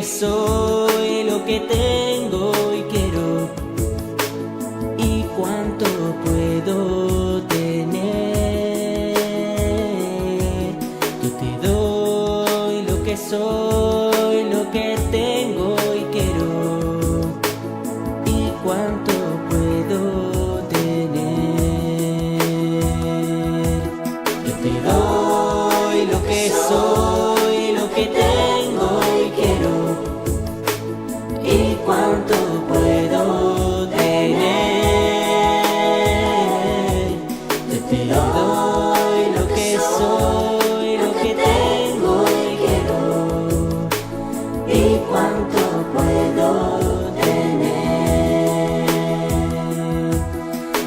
soy, lo que tengo y quiero, y cuánto puedo tener. Yo te doy lo que soy, lo que tengo y quiero, y cuánto puedo tener. Yo te doy lo que soy, lo que tengo y quiero, y cuánto puedo tener. Yo te doy lo que soy, lo que tengo y quiero, y cuánto puedo tener.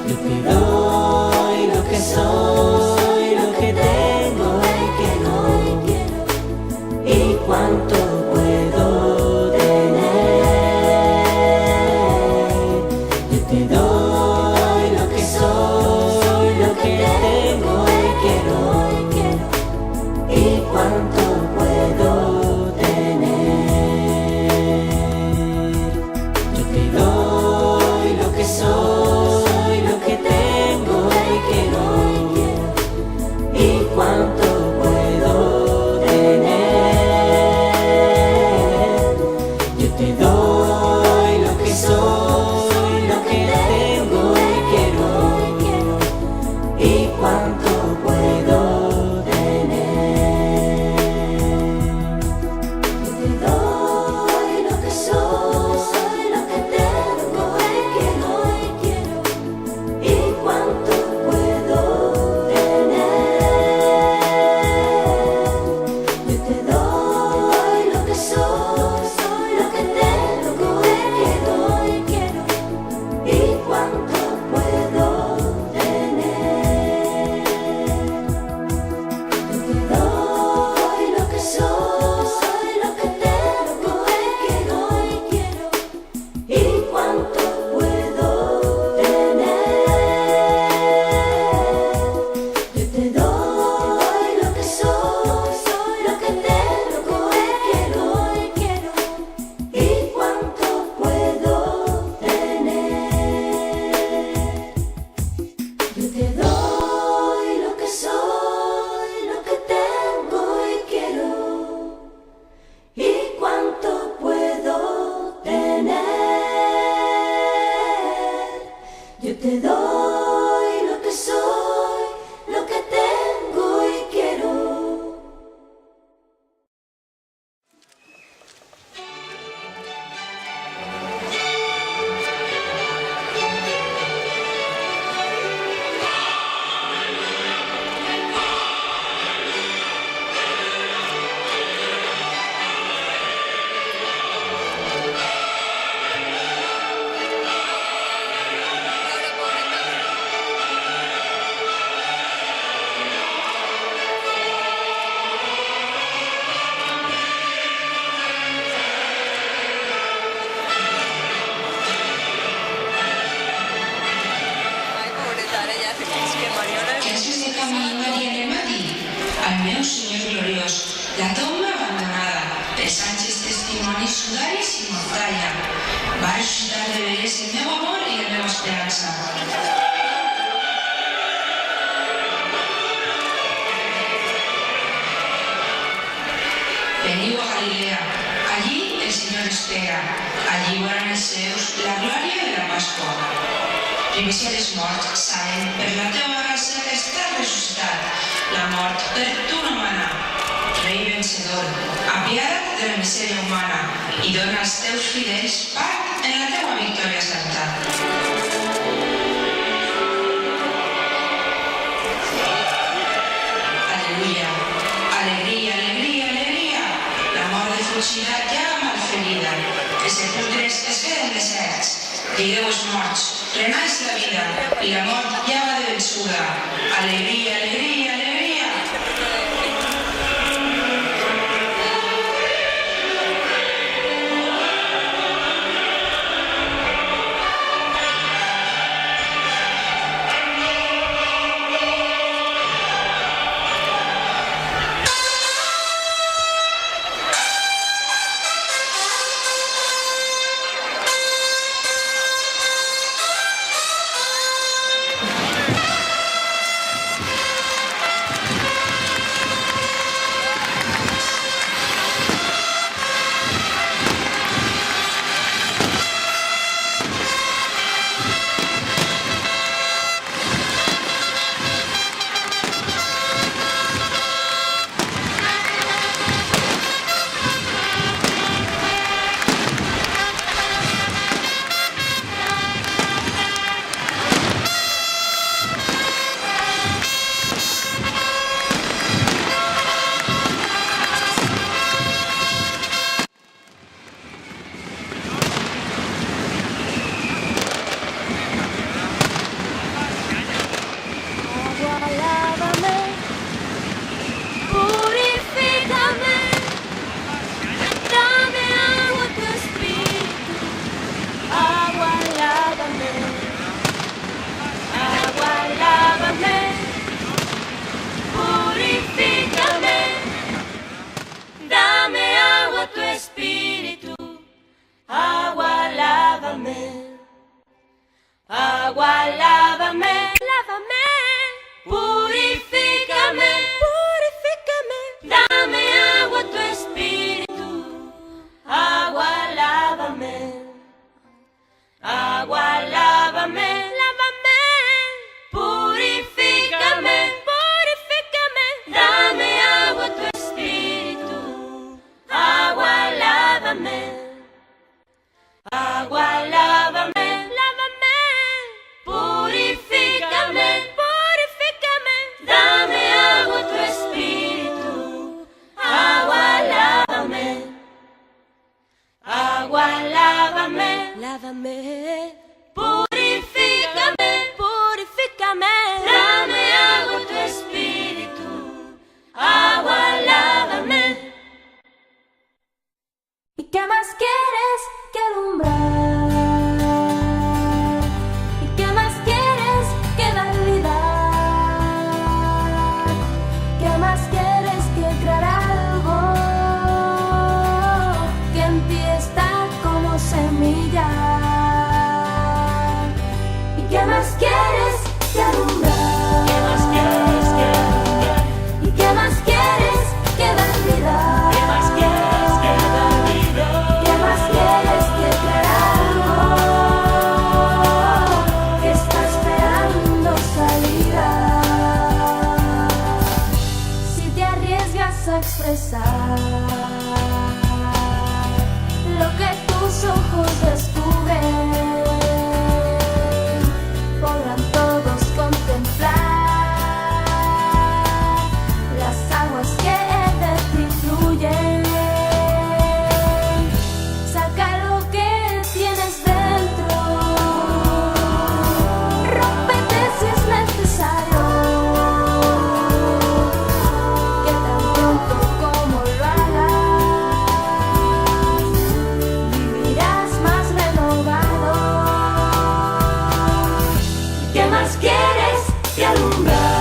Yo te doy lo que soy, lo que tengo y quiero, y cuánto puedo tener. Yo te doy lo que soy, lo que tengo y quiero, y cuánto puedo tener. Yo te doy lo que soy, lo que tengo y quiero, y cuánto puedo tener. Yo te doy lo que soy, lo que tengo y quiero, y cuánto puedo tener. Yo te doy lo que soy, lo que tengo y quiero, y cuánto puedo tener. Yo te doy lo que soy, lo que tengo y quiero, y cuánto puedo tener. Yo te doy lo que soy, lo que tengo y quiero, y cuánto puedo tener. Yo te doy lo que soy, lo que tengo y quiero, y cuánto puedo tener. Yo te doy lo que soy, lo que tengo y quiero, y cuánto puedo tener. Yo te doy lo que soy, lo que tengo y quiero. Jesús de Camí, María en el matí, al meu Senyor gloriós, la tomba abandonada, els àngels testimonis sudaris i mortalla, va ressuscitar de veres el meu amor i la meva esperança. Veniu a Galilea, allí el Senyor espera, allí veuran els seus la glòria de la Pasqua. Primícia dels morts, sabent, per la teua gràcia està ressuscitat, la mort per tu no mana. Rei vencedor, apiada't de la misèria humana i dona als teus fidels part en la teua victòria santa. Aleluia, alegria, alegria, alegria, la mort defugida ja malferida, els sepulcres es queden deserts. Digueu els morts, renaix la vida, i la mort ja va de vençuda. Alegria, alegria, alegria. regresar. Lo que tus ojos descubren, podrán todos contemplar las aguas que de ti fluyen. Saca lo que tienes dentro, rómpete si es necesario, que tan pronto como lo hagas, vivirás más renovado. ¿Qué más quieres que alumbrar?